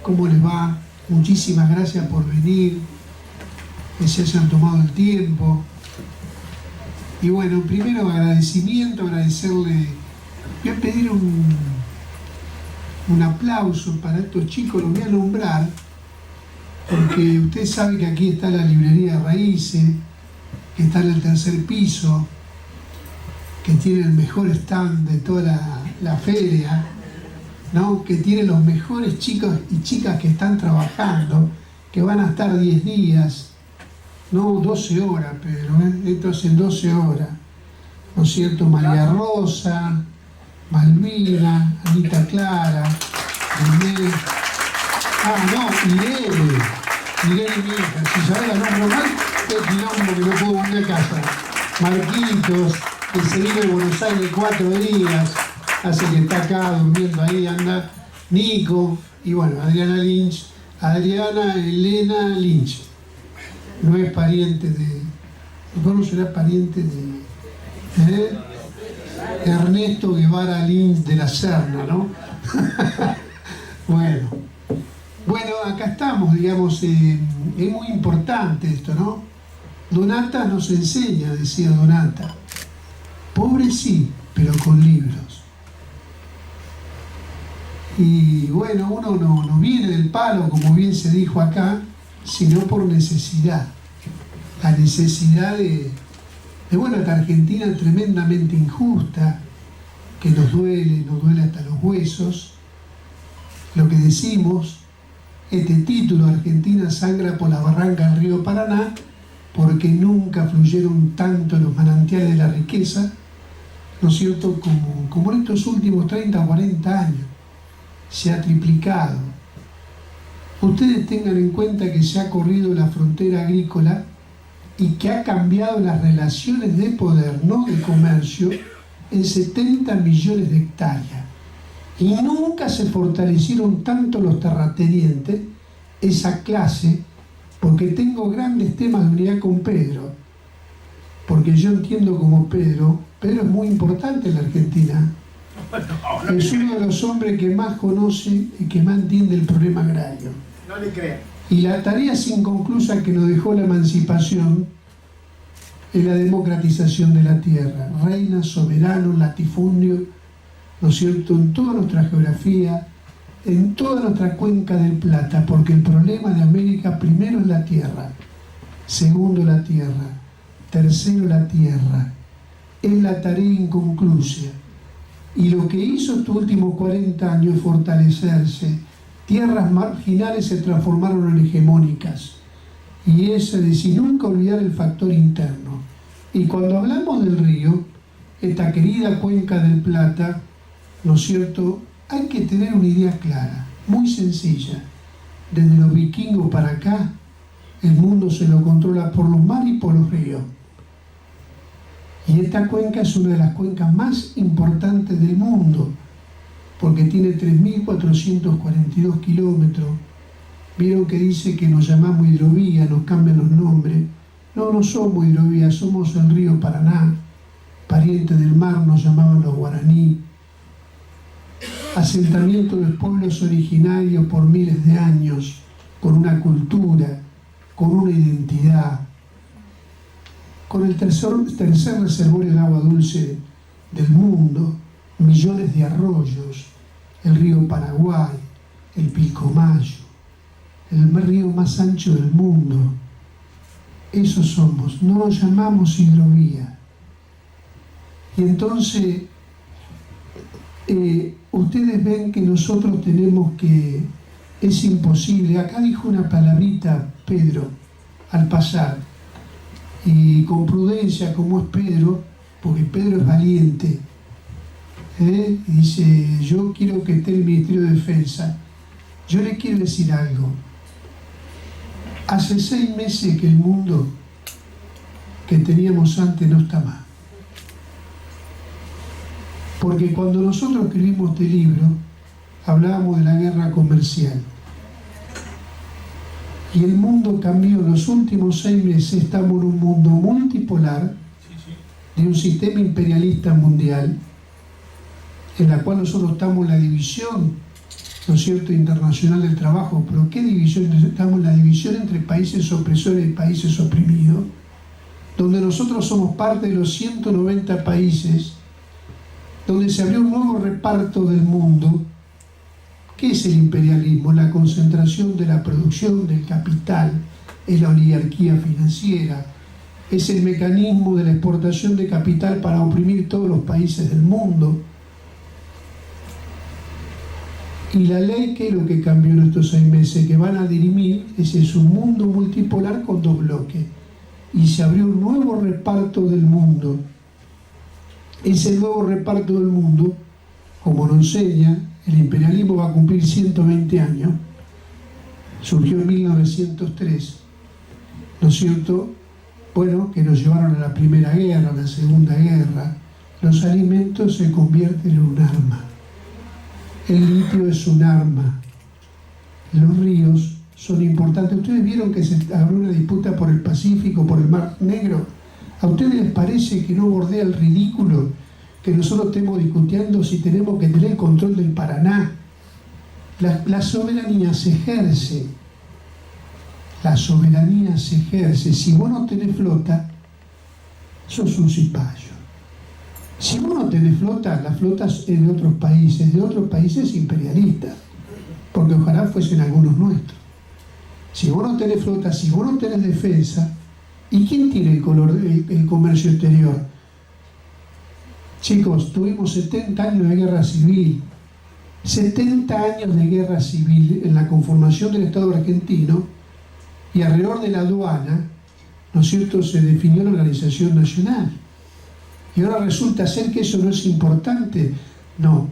¿Cómo les va? Muchísimas gracias por venir, que se hayan tomado el tiempo. Y bueno, primero agradecerle. Voy a pedir un aplauso para estos chicos, los voy a nombrar, porque usted sabe que aquí está la librería Raíces, que está en el tercer piso, que tiene el mejor stand de toda la feria, ¿no? Que tiene los mejores chicos y chicas que están trabajando, que van a estar 10 días, no 12 horas, Pedro, esto es en 12 horas, ¿no es cierto? María Rosa, Malvina, Anita Clara, Irene, Irene mi hija, si sabés la nombro mal, es quilombo que no puedo venir a casa. Marquitos, que se vino de Buenos Aires 4 días, hace que está acá durmiendo ahí, anda. Nico, y bueno, Adriana Elena Lynch. No es pariente de... ¿Cómo será pariente de... Ernesto Guevara Lynch de la Serna, ¿no? Bueno, acá estamos, digamos, es muy importante esto, ¿no? Donata nos enseña, decía Donata. Pobre sí, pero con libros. Y bueno, uno no viene del palo, como bien se dijo acá, sino por necesidad. La necesidad de esta Argentina tremendamente injusta, que nos duele hasta los huesos. Lo que decimos, este título, Argentina sangra por la barranca del río Paraná, porque nunca fluyeron tanto los manantiales de la riqueza, ¿no es cierto?, como en estos últimos 30 o 40 años. Se ha triplicado. Ustedes tengan en cuenta que se ha corrido la frontera agrícola y que ha cambiado las relaciones de poder, no de comercio, en 70 millones de hectáreas. Y nunca se fortalecieron tanto los terratenientes, esa clase, porque tengo grandes temas de unidad con Pedro, porque yo entiendo como Pedro es muy importante en la Argentina. Es uno de los hombres que más conoce y que más entiende el problema agrario. No le creo. Y la tarea inconclusa que nos dejó la emancipación es la democratización de la tierra. Reina, soberano, latifundio, ¿no es cierto?, en toda nuestra geografía, en toda nuestra cuenca del Plata, porque el problema de América primero es la tierra, segundo la tierra, tercero la tierra. Es la tarea inconclusa. Y lo que hizo estos últimos 40 años es fortalecerse. Tierras marginales se transformaron en hegemónicas. Y eso es decir, nunca olvidar el factor interno. Y cuando hablamos del río, esta querida cuenca del Plata, ¿no es cierto?, hay que tener una idea clara, muy sencilla. Desde los vikingos para acá, el mundo se lo controla por los mares y por los ríos. Y esta cuenca es una de las cuencas más importantes del mundo, porque tiene 3.442 kilómetros. Vieron que dice que nos llamamos hidrovía, nos cambian los nombres. No somos hidrovía, somos el río Paraná. Pariente del mar nos llamaban los guaraní. Asentamiento de pueblos originarios por miles de años, con una cultura, con una identidad. Con el tercer reservorio de agua dulce del mundo, millones de arroyos, el río Paraguay, el Pilcomayo, el río más ancho del mundo. Eso somos, no nos llamamos hidrovía. Y entonces, ustedes ven que nosotros tenemos que, es imposible, acá dijo una palabrita Pedro al pasar, y con prudencia como es Pedro, porque Pedro es valiente, y dice, yo quiero que esté el Ministerio de Defensa. Yo le quiero decir algo. Hace 6 meses que el mundo que teníamos antes no está más. Porque cuando nosotros escribimos este libro, hablábamos de la guerra comercial. Y el mundo cambió. En los últimos 6 meses estamos en un mundo multipolar, de un sistema imperialista mundial, en la cual nosotros estamos en la división ¿no es cierto?, internacional del trabajo. Pero ¿qué división necesitamos? La división entre países opresores y países oprimidos, donde nosotros somos parte de los 190 países, donde se abrió un nuevo reparto del mundo. ¿Qué es el imperialismo? La concentración de la producción del capital, es la oligarquía financiera, es el mecanismo de la exportación de capital para oprimir todos los países del mundo. Y la ley, ¿qué es lo que cambió en estos 6 meses? Que van a dirimir, ese es un mundo multipolar con 2 bloques. Y se abrió un nuevo reparto del mundo. Ese nuevo reparto del mundo, como nos enseña, el imperialismo va a cumplir 120 años. Surgió en 1903, ¿no es cierto? Bueno, que nos llevaron a la Primera Guerra, a la Segunda Guerra. Los alimentos se convierten en un arma. El litio es un arma. Los ríos son importantes. Ustedes vieron que se abrió una disputa por el Pacífico, por el Mar Negro. ¿A ustedes les parece que no bordea el ridículo que nosotros estemos discutiendo si tenemos que tener el control del Paraná? La soberanía se ejerce. La soberanía se ejerce. Si vos no tenés flota, sos un cipayo. Si vos no tenés flota, la flota es de otros países imperialistas, porque ojalá fuesen algunos nuestros. Si vos no tenés flota, si vos no tenés defensa, ¿y quién tiene el comercio exterior? Chicos, tuvimos 70 años de guerra civil, 70 años de guerra civil en la conformación del Estado argentino, y alrededor de la aduana, ¿no es cierto?, se definió la organización nacional. Y ahora resulta ser que eso no es importante. No.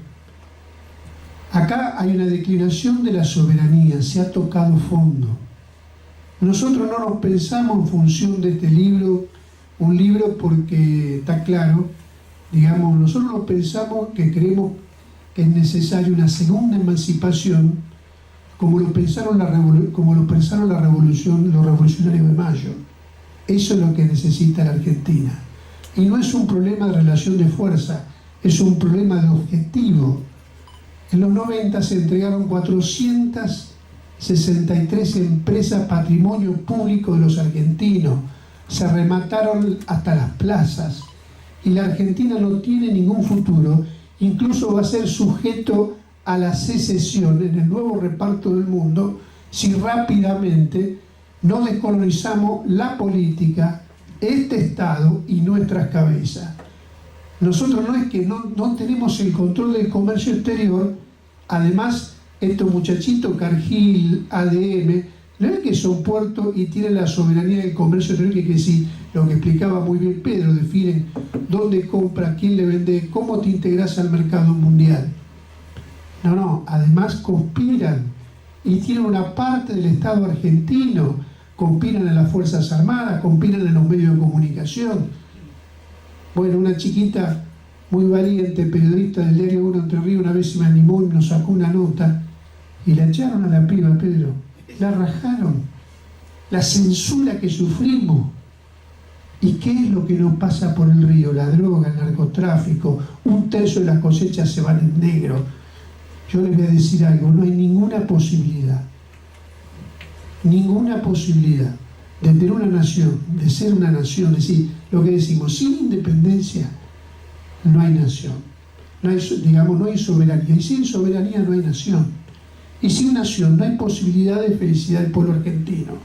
Acá hay una declinación de la soberanía, se ha tocado fondo. Nosotros no nos pensamos en función de este libro, un libro porque está claro, digamos, nosotros nos pensamos que creemos que es necesaria una segunda emancipación, como lo pensaron los revolucionarios de Mayo. Eso es lo que necesita la Argentina. Y no es un problema de relación de fuerza, es un problema de objetivo. En los 90 se entregaron 463 empresas patrimonio público de los argentinos. Se remataron hasta las plazas. Y la Argentina no tiene ningún futuro. Incluso va a ser sujeto a la secesión en el nuevo reparto del mundo si rápidamente no descolonizamos la política, este Estado y nuestras cabezas. Nosotros no es que no tenemos el control del comercio exterior. Además, estos muchachitos, Cargill, ADM, no es que son puertos y tienen la soberanía del comercio exterior, que sí, lo que explicaba muy bien Pedro, definen dónde compra, quién le vende, cómo te integras al mercado mundial. No, además conspiran y tienen una parte del Estado argentino, conspiran en las Fuerzas Armadas, conspiran en los medios de comunicación. Bueno, una chiquita muy valiente, periodista del diario Uno Entre Ríos, una vez se me animó y nos sacó una nota y la echaron a la piba, Pedro, la rajaron, la censura que sufrimos. ¿Y qué es lo que nos pasa por el río? La droga, el narcotráfico, 1/3 de las cosechas se van en negro. Yo les voy a decir algo, no hay ninguna posibilidad de tener una nación, de ser una nación, es decir, lo que decimos, sin independencia no hay nación, no hay soberanía, y sin soberanía no hay nación, y sin nación no hay posibilidad de felicidad del pueblo argentino,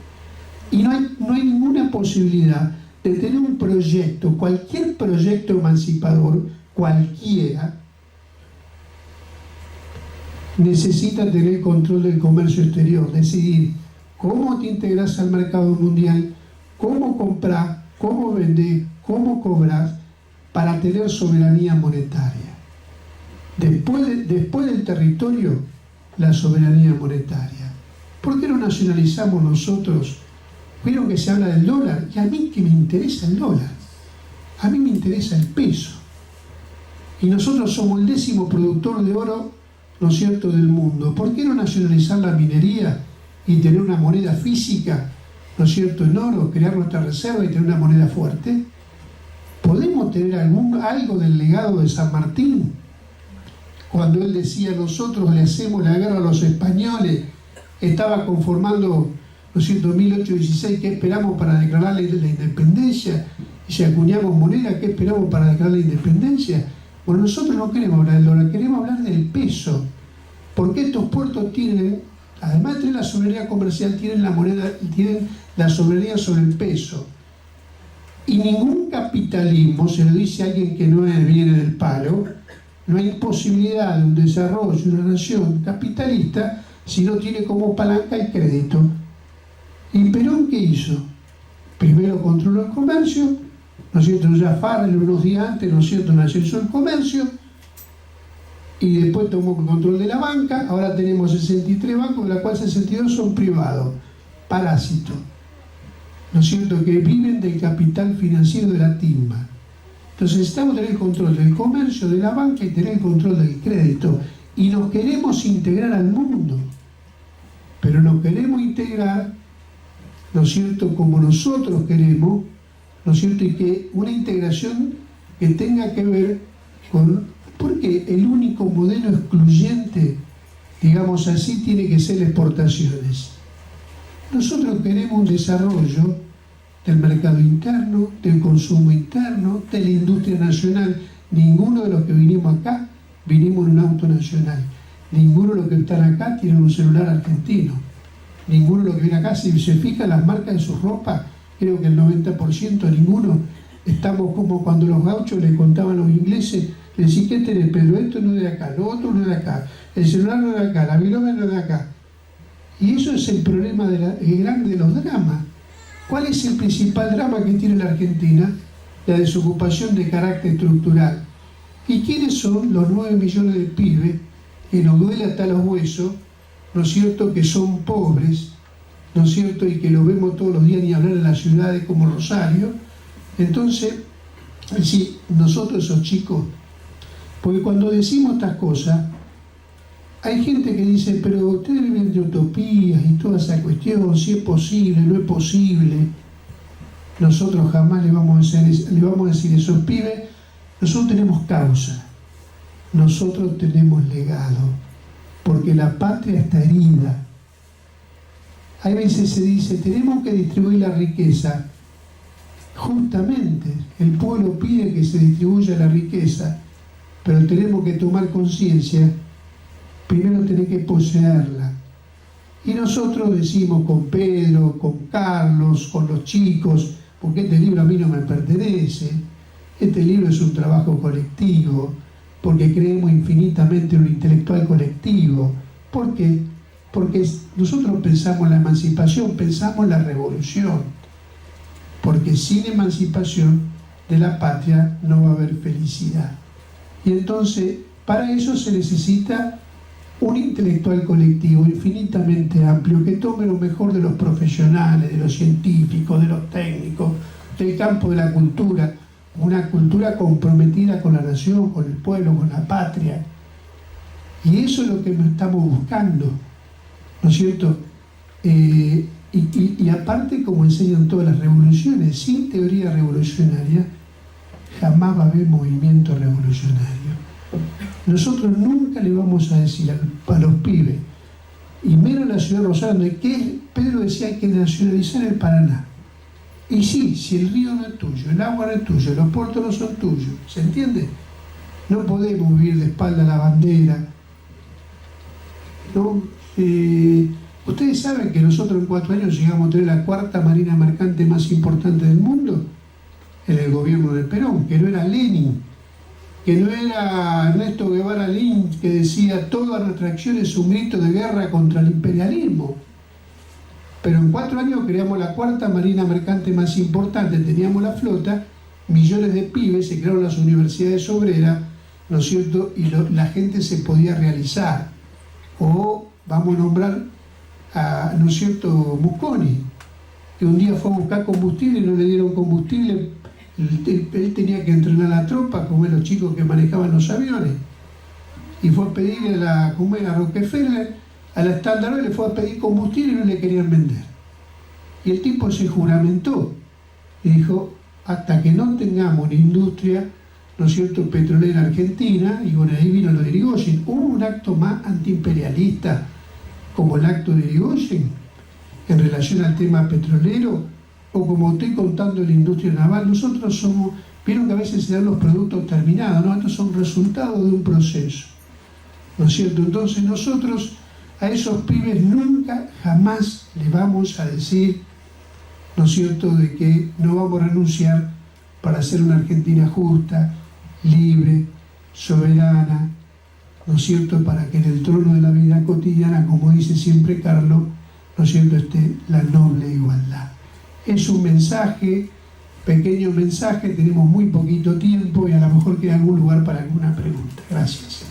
y no hay ninguna posibilidad de tener un proyecto, cualquier proyecto emancipador, cualquiera, necesita tener control del comercio exterior, decidir cómo te integras al mercado mundial, cómo comprar, cómo vender, cómo cobrar, para tener soberanía monetaria. Después del territorio, la soberanía monetaria. ¿Por qué no nacionalizamos nosotros? Vieron que se habla del dólar, y a mí que me interesa el dólar, a mí me interesa el peso. Y nosotros somos el 10º productor de oro, ¿no es cierto?, del mundo. ¿Por qué no nacionalizar la minería y tener una moneda física, ¿no es cierto?, en oro, crear nuestra reserva y tener una moneda fuerte? ¿Podemos tener algo del legado de San Martín? cuando él decía nosotros le hacemos la guerra a los españoles, estaba conformando, ¿no es cierto?, 1816, ¿qué esperamos para declararle la independencia? Y si acuñamos moneda, ¿qué esperamos para declarar la independencia? Bueno, nosotros no queremos hablar del dólar, queremos hablar del peso, porque estos puertos tienen, además de tener la soberanía comercial, tienen la moneda, tienen la soberanía sobre el peso. Y ningún capitalismo, se lo dice a alguien que no viene del palo, no hay posibilidad de un desarrollo de una nación capitalista si no tiene como palanca el crédito. ¿Y Perón qué hizo? Primero controló el comercio, ¿no es cierto? Ya Farrell unos días antes, ¿no es cierto?, nacionalizó el comercio, y después tomó el control de la banca. Ahora tenemos 63 bancos, de los cuales 62 son privados, parásitos, ¿no es cierto?, que viven del capital financiero de la timba. Entonces necesitamos tener el control del comercio, de la banca, y tener el control del crédito. Y nos queremos integrar al mundo, pero nos queremos integrar, ¿no es cierto?, como nosotros queremos, ¿no es cierto?, y que una integración que tenga que ver con, porque el único modelo excluyente, digamos así, tiene que ser exportaciones. Nosotros queremos un desarrollo del mercado interno, del consumo interno, de la industria nacional. Ninguno de los que vinimos acá vinimos en un auto nacional. Ninguno de los que están acá tiene un celular argentino. Ninguno de los que viene acá, si se fijan las marcas de sus ropas, creo que el 90%, ninguno. Estamos como cuando los gauchos le contaban a los ingleses, le decían, ¿qué tenés, Pedro? Esto no es de acá, lo otro no es de acá, el celular no es de acá, la virome no es de acá. Y eso es el problema el grande de los dramas. ¿Cuál es el principal drama que tiene la Argentina? La desocupación de carácter estructural. ¿Y quiénes son los 9 millones de pibes que nos duele hasta los huesos, ¿no es cierto?, que son pobres, ¿no es cierto?, y que los vemos todos los días, ni hablar en las ciudades como Rosario? Entonces, es decir, nosotros esos chicos, porque cuando decimos estas cosas, hay gente que dice, pero ustedes viven de utopías y toda esa cuestión, si es posible, no es posible. Nosotros jamás le vamos a decir a esos pibes, nosotros tenemos causa, nosotros tenemos legado, porque la patria está herida. Hay veces se dice, tenemos que distribuir la riqueza. Justamente, el pueblo pide que se distribuya la riqueza, pero tenemos que tomar conciencia. Primero tenés que poseerla. Y nosotros decimos con Pedro, con Carlos, con los chicos, porque este libro a mí no me pertenece, este libro es un trabajo colectivo, porque creemos infinitamente en un intelectual colectivo. ¿Por qué? Porque nosotros pensamos en la emancipación, pensamos en la revolución, porque sin emancipación de la patria no va a haber felicidad. Y entonces, para eso se necesita un intelectual colectivo infinitamente amplio que tome lo mejor de los profesionales, de los científicos, de los técnicos, del campo de la cultura, una cultura comprometida con la nación, con el pueblo, con la patria. Y eso es lo que estamos buscando, ¿no es cierto? Y aparte, como enseñan todas las revoluciones, sin teoría revolucionaria jamás va a haber movimiento revolucionario. Nosotros nunca le vamos a decir a los pibes, y menos en la ciudad de Rosario, que Pedro decía hay que nacionalizar el Paraná. Y sí, si el río no es tuyo, el agua no es tuyo, los puertos no son tuyos, ¿se entiende? No podemos vivir de espalda a la bandera, ¿no? Ustedes saben que nosotros en 4 años llegamos a tener la 4ª marina mercante más importante del mundo en el gobierno de Perón, que no era Lenin, que no era Ernesto Guevara Lynch, que decía toda nuestra acción es un grito de guerra contra el imperialismo. Pero en 4 años creamos la 4ª marina mercante más importante, teníamos la flota, millones de pibes, se crearon las universidades obreras, ¿no es cierto?, y la gente se podía realizar. O vamos a nombrar a, ¿no es cierto?, Mosconi, que un día fue a buscar combustible y no le dieron combustible. Él tenía que entrenar a la tropa, como los chicos que manejaban los aviones, y fue a pedirle a Rockefeller, a la Standard Oil, le fue a pedir combustible y no le querían vender. Y el tipo se juramentó y dijo, hasta que no tengamos una industria ¿no es cierto?, petrolera argentina, y bueno, ahí vino lo de Irigoyen. ¿Hubo un acto más antiimperialista como el acto de Irigoyen en relación al tema petrolero? O como estoy contando en la industria naval, nosotros somos, vieron que a veces se dan los productos terminados, ¿no? Estos son resultados de un proceso, ¿no es cierto? Entonces nosotros a esos pibes nunca, jamás les vamos a decir, ¿no es cierto?, de que no vamos a renunciar para hacer una Argentina justa, libre, soberana, ¿no es cierto?, para que en el trono de la vida cotidiana, como dice siempre Carlos, ¿no es cierto?, esté la noble igualdad. Es un mensaje, pequeño mensaje, tenemos muy poquito tiempo y a lo mejor queda algún lugar para alguna pregunta. Gracias.